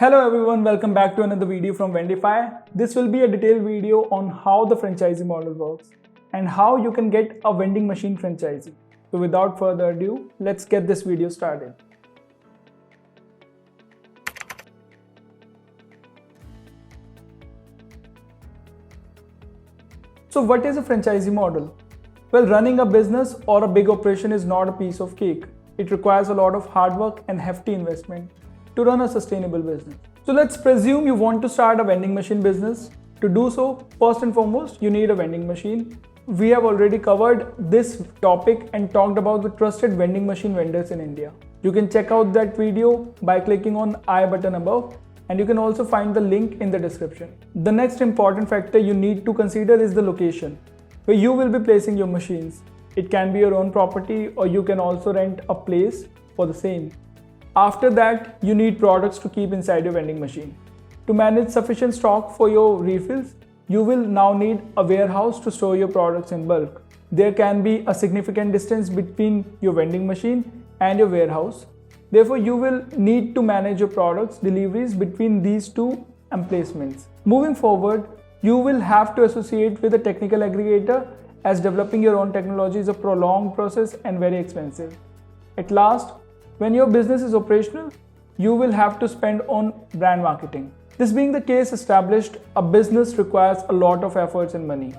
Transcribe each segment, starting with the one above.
Hello everyone, welcome back to another video from Vendify. This will be a detailed video on how the franchisee model works and how you can get a vending machine franchisee. So without further ado, let's get this video started. So what is a franchisee model? Well, running a business or a big operation is not a piece of cake. It requires a lot of hard work and hefty investment to run a sustainable business. So let's presume you want to start a vending machine business. To do so, first and foremost, you need a vending machine. We have already covered this topic and talked about the trusted vending machine vendors in India. You can check out that video by clicking on I button above, and you can also find the link in the description. The next important factor you need to consider is the location where you will be placing your machines. It can be your own property, or you can also rent a place for the same. After that, you need products to keep inside your vending machine. To manage sufficient stock for your refills, you will now need a warehouse to store your products in bulk. There can be a significant distance between your vending machine and your warehouse. Therefore, you will need to manage your products deliveries between these two emplacements. Moving forward, you will have to associate with a technical aggregator, as developing your own technology is a prolonged process and very expensive. At last, when your business is operational, you will have to spend on brand marketing. This being the case established, a business requires a lot of efforts and money.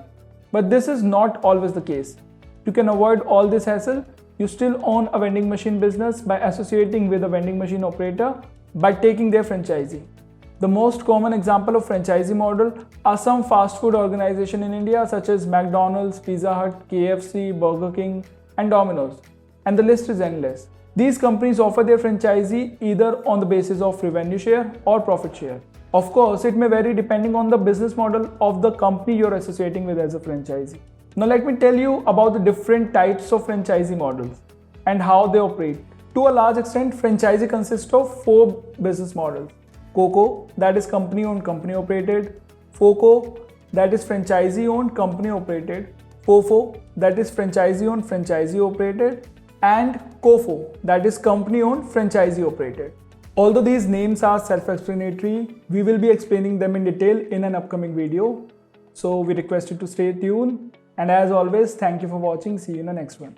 But this is not always the case. You can avoid all this hassle. You still own a vending machine business by associating with a vending machine operator by taking their franchisee. The most common example of franchisee model are some fast food organizations in India such as McDonald's, Pizza Hut, KFC, Burger King, and Domino's. And the list is endless. These companies offer their franchisee either on the basis of revenue share or profit share. Of course, it may vary depending on the business model of the company you're associating with as a franchisee. Now let me tell you about the different types of franchisee models and how they operate. To a large extent, franchisee consists of four business models. COCO, that is company owned, company operated. FOCO, that is franchisee owned, company operated. FOFO, that is franchisee owned, franchisee operated. And COFO, that is company owned, franchisee operated. Although these names are self-explanatory, we will be explaining them in detail in an upcoming video. So we request you to stay tuned. And as always, thank you for watching. See you in the next one.